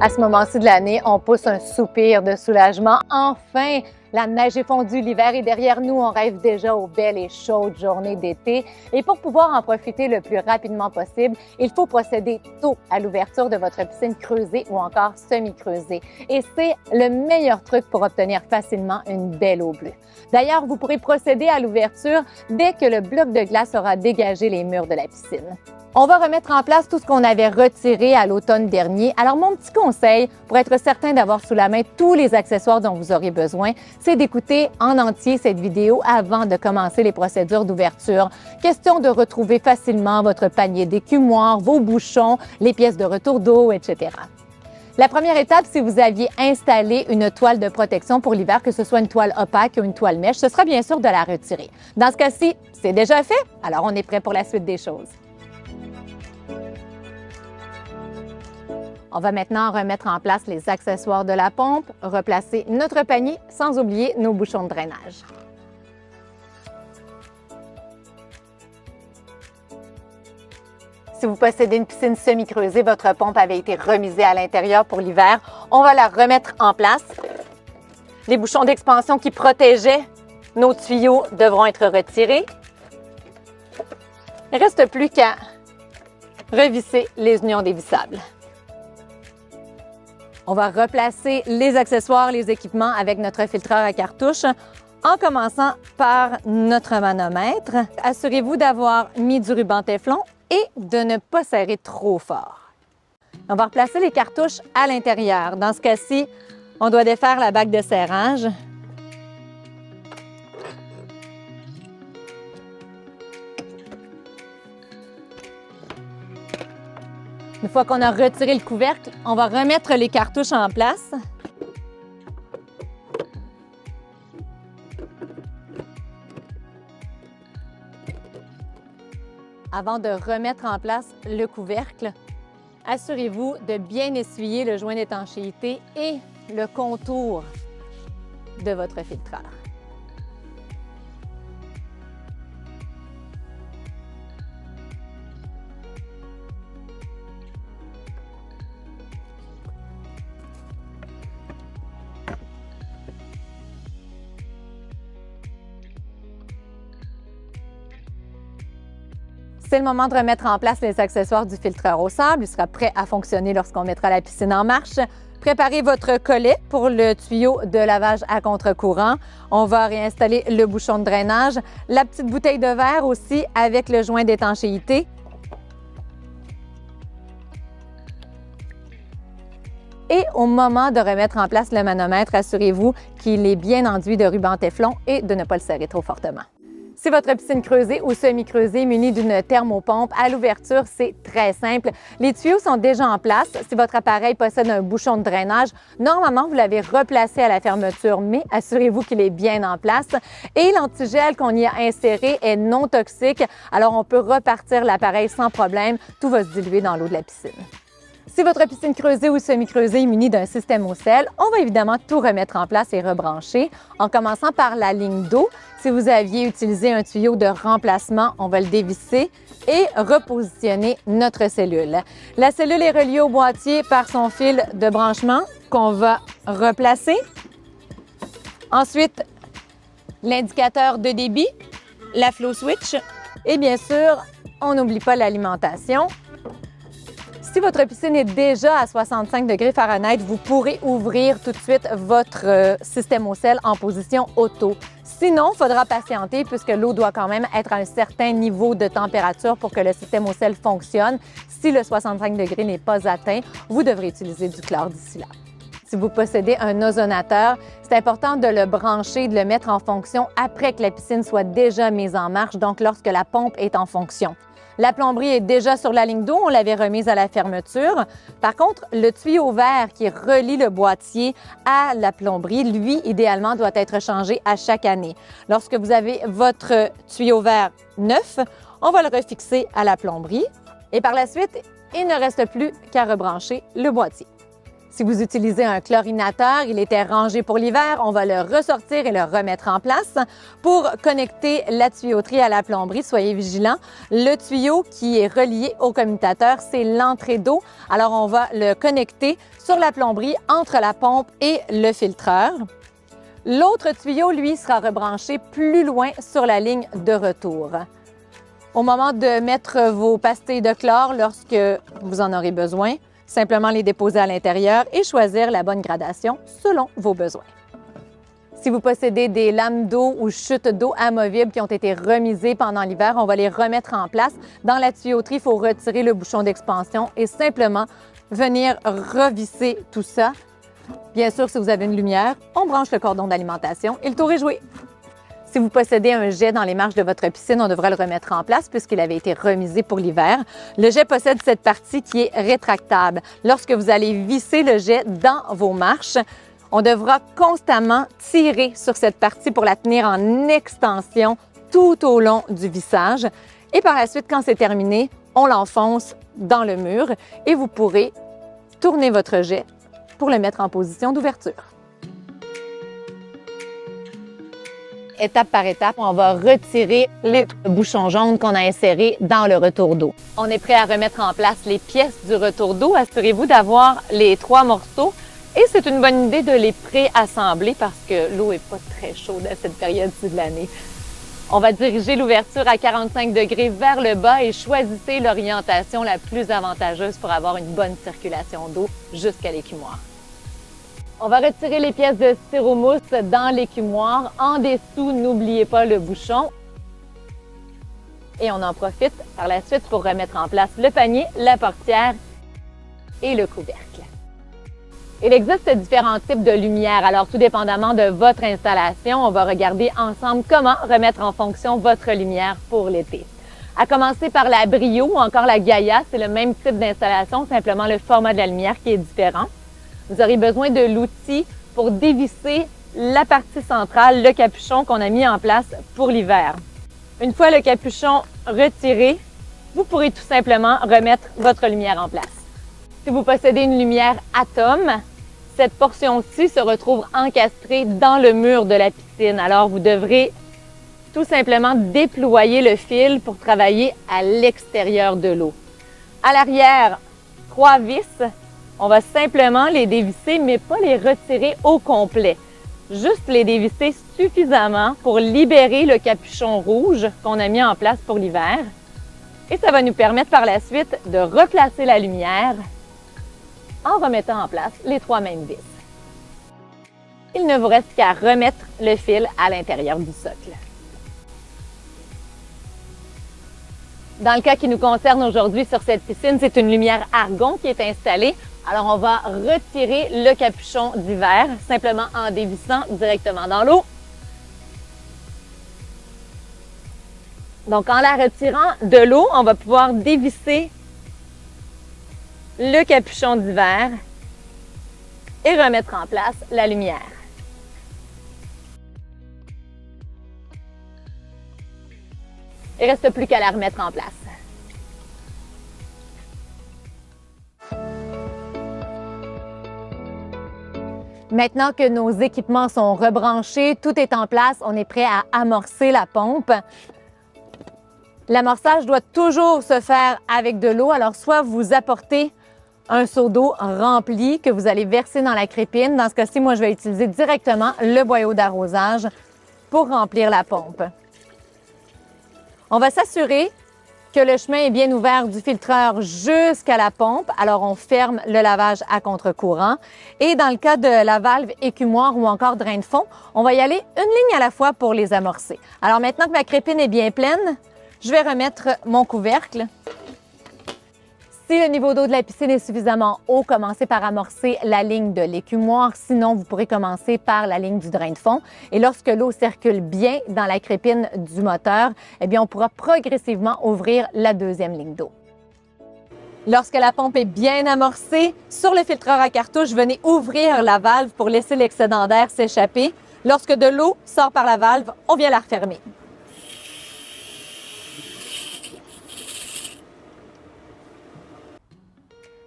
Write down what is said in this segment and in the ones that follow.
À ce moment-ci de l'année, on pousse un soupir de soulagement. Enfin, la neige est fondue, l'hiver est derrière nous, on rêve déjà aux belles et chaudes journées d'été. Et pour pouvoir en profiter le plus rapidement possible, il faut procéder tôt à l'ouverture de votre piscine creusée ou encore semi-creusée. Et c'est le meilleur truc pour obtenir facilement une belle eau bleue. D'ailleurs, vous pourrez procéder à l'ouverture dès que le bloc de glace aura dégagé les murs de la piscine. On va remettre en place tout ce qu'on avait retiré à l'automne dernier. Alors, mon petit conseil, pour être certain d'avoir sous la main tous les accessoires dont vous aurez besoin, c'est d'écouter en entier cette vidéo avant de commencer les procédures d'ouverture. Question de retrouver facilement votre panier d'écumoire, vos bouchons, les pièces de retour d'eau, etc. La première étape, si vous aviez installé une toile de protection pour l'hiver, que ce soit une toile opaque ou une toile mèche, ce sera bien sûr de la retirer. Dans ce cas-ci, c'est déjà fait, alors on est prêt pour la suite des choses. On va maintenant remettre en place les accessoires de la pompe, replacer notre panier sans oublier nos bouchons de drainage. Si vous possédez une piscine semi-creusée, votre pompe avait été remisée à l'intérieur pour l'hiver. On va la remettre en place. Les bouchons d'expansion qui protégeaient nos tuyaux devront être retirés. Il ne reste plus qu'à revisser les unions dévissables. On va replacer les accessoires, les équipements avec notre filtreur à cartouche en commençant par notre manomètre. Assurez-vous d'avoir mis du ruban téflon et de ne pas serrer trop fort. On va replacer les cartouches à l'intérieur. Dans ce cas-ci, on doit défaire la bague de serrage. Une fois qu'on a retiré le couvercle, on va remettre les cartouches en place. Avant de remettre en place le couvercle, assurez-vous de bien essuyer le joint d'étanchéité et le contour de votre filtreur. C'est le moment de remettre en place les accessoires du filtreur au sable. Il sera prêt à fonctionner lorsqu'on mettra la piscine en marche. Préparez votre collet pour le tuyau de lavage à contre-courant. On va réinstaller le bouchon de drainage, la petite bouteille de verre aussi avec le joint d'étanchéité. Et au moment de remettre en place le manomètre, assurez-vous qu'il est bien enduit de ruban téflon et de ne pas le serrer trop fortement. Si votre piscine creusée ou semi-creusée munie d'une thermopompe, à l'ouverture, c'est très simple. Les tuyaux sont déjà en place. Si votre appareil possède un bouchon de drainage, normalement, vous l'avez replacé à la fermeture, mais assurez-vous qu'il est bien en place. Et l'antigel qu'on y a inséré est non toxique, alors on peut repartir l'appareil sans problème. Tout va se diluer dans l'eau de la piscine. Si votre piscine creusée ou semi-creusée est munie d'un système au sel, on va évidemment tout remettre en place et rebrancher, en commençant par la ligne d'eau. Si vous aviez utilisé un tuyau de remplacement, on va le dévisser et repositionner notre cellule. La cellule est reliée au boîtier par son fil de branchement qu'on va replacer. Ensuite, l'indicateur de débit, la flow switch et bien sûr, on n'oublie pas l'alimentation. Si votre piscine est déjà à 65 degrés Fahrenheit, vous pourrez ouvrir tout de suite votre système au sel en position auto. Sinon, il faudra patienter puisque l'eau doit quand même être à un certain niveau de température pour que le système au sel fonctionne. Si le 65 degrés n'est pas atteint, vous devrez utiliser du chlore d'ici là. Si vous possédez un ozonateur, c'est important de le brancher, de le mettre en fonction après que la piscine soit déjà mise en marche, donc lorsque la pompe est en fonction. La plomberie est déjà sur la ligne d'eau, on l'avait remise à la fermeture. Par contre, le tuyau vert qui relie le boîtier à la plomberie, lui, idéalement, doit être changé à chaque année. Lorsque vous avez votre tuyau vert neuf, on va le refixer à la plomberie et par la suite, il ne reste plus qu'à rebrancher le boîtier. Si vous utilisez un chlorinateur, il était rangé pour l'hiver, on va le ressortir et le remettre en place. Pour connecter la tuyauterie à la plomberie, soyez vigilants. Le tuyau qui est relié au commutateur, c'est l'entrée d'eau. Alors, on va le connecter sur la plomberie entre la pompe et le filtreur. L'autre tuyau, lui, sera rebranché plus loin sur la ligne de retour. Au moment de mettre vos pastilles de chlore, lorsque vous en aurez besoin, simplement les déposer à l'intérieur et choisir la bonne gradation selon vos besoins. Si vous possédez des lames d'eau ou chutes d'eau amovibles qui ont été remisées pendant l'hiver, on va les remettre en place. Dans la tuyauterie, il faut retirer le bouchon d'expansion et simplement venir revisser tout ça. Bien sûr, si vous avez une lumière, on branche le cordon d'alimentation et le tour est joué. Si vous possédez un jet dans les marches de votre piscine, on devra le remettre en place puisqu'il avait été remisé pour l'hiver. Le jet possède cette partie qui est rétractable. Lorsque vous allez visser le jet dans vos marches, on devra constamment tirer sur cette partie pour la tenir en extension tout au long du vissage. Et par la suite, quand c'est terminé, on l'enfonce dans le mur et vous pourrez tourner votre jet pour le mettre en position d'ouverture. Étape par étape, on va retirer les bouchons jaunes qu'on a insérés dans le retour d'eau. On est prêt à remettre en place les pièces du retour d'eau. Assurez-vous d'avoir les 3 morceaux et c'est une bonne idée de les pré-assembler parce que l'eau n'est pas très chaude à cette période-ci de l'année. On va diriger l'ouverture à 45 degrés vers le bas et choisissez l'orientation la plus avantageuse pour avoir une bonne circulation d'eau jusqu'à l'écumoire. On va retirer les pièces de styromousse dans l'écumoire. En dessous, n'oubliez pas le bouchon. Et on en profite par la suite pour remettre en place le panier, la portière et le couvercle. Il existe différents types de lumière. Alors, tout dépendamment de votre installation, on va regarder ensemble comment remettre en fonction votre lumière pour l'été. À commencer par la Brio ou encore la Gaia, c'est le même type d'installation, simplement le format de la lumière qui est différent. Vous aurez besoin de l'outil pour dévisser la partie centrale, le capuchon qu'on a mis en place pour l'hiver. Une fois le capuchon retiré, vous pourrez tout simplement remettre votre lumière en place. Si vous possédez une lumière Atom, cette portion-ci se retrouve encastrée dans le mur de la piscine. Alors, vous devrez tout simplement déployer le fil pour travailler à l'extérieur de l'eau. À l'arrière, 3 vis. On va simplement les dévisser, mais pas les retirer au complet. Juste les dévisser suffisamment pour libérer le capuchon rouge qu'on a mis en place pour l'hiver. Et ça va nous permettre par la suite de replacer la lumière en remettant en place les 3 mêmes vis. Il ne vous reste qu'à remettre le fil à l'intérieur du socle. Dans le cas qui nous concerne aujourd'hui sur cette piscine, c'est une lumière argon qui est installée. Alors, on va retirer le capuchon d'hiver simplement en dévissant directement dans l'eau. Donc, en la retirant de l'eau, on va pouvoir dévisser le capuchon d'hiver et remettre en place la lumière. Il ne reste plus qu'à la remettre en place. Maintenant que nos équipements sont rebranchés, tout est en place, on est prêt à amorcer la pompe. L'amorçage doit toujours se faire avec de l'eau, alors soit vous apportez un seau d'eau rempli que vous allez verser dans la crépine. Dans ce cas-ci, moi, je vais utiliser directement le boyau d'arrosage pour remplir la pompe. On va s'assurer que le chemin est bien ouvert du filtreur jusqu'à la pompe. Alors, on ferme le lavage à contre-courant. Et dans le cas de la valve écumoire ou encore drain de fond, on va y aller une ligne à la fois pour les amorcer. Alors, maintenant que ma crépine est bien pleine, je vais remettre mon couvercle. Si le niveau d'eau de la piscine est suffisamment haut, commencez par amorcer la ligne de l'écumoire. Sinon, vous pourrez commencer par la ligne du drain de fond. Et lorsque l'eau circule bien dans la crépine du moteur, eh bien, on pourra progressivement ouvrir la deuxième ligne d'eau. Lorsque la pompe est bien amorcée, sur le filtreur à cartouche, venez ouvrir la valve pour laisser l'excédent d'air s'échapper. Lorsque de l'eau sort par la valve, on vient la refermer.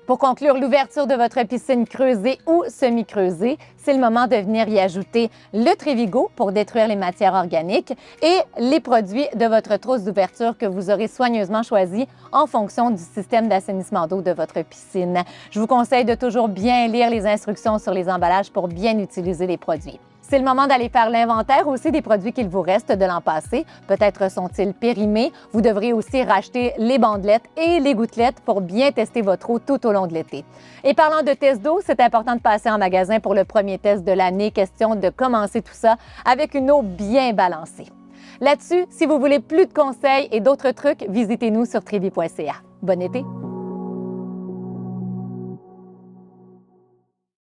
Pour conclure l'ouverture de votre piscine creusée ou semi-creusée, c'est le moment de venir y ajouter le Trevigo pour détruire les matières organiques et les produits de votre trousse d'ouverture que vous aurez soigneusement choisi en fonction du système d'assainissement d'eau de votre piscine. Je vous conseille de toujours bien lire les instructions sur les emballages pour bien utiliser les produits. C'est le moment d'aller faire l'inventaire aussi des produits qu'il vous reste de l'an passé. Peut-être sont-ils périmés. Vous devrez aussi racheter les bandelettes et les gouttelettes pour bien tester votre eau tout au long de l'été. Et parlant de test d'eau, c'est important de passer en magasin pour le premier test de l'année. Question de commencer tout ça avec une eau bien balancée. Là-dessus, si vous voulez plus de conseils et d'autres trucs, visitez-nous sur trivi.ca. Bon été!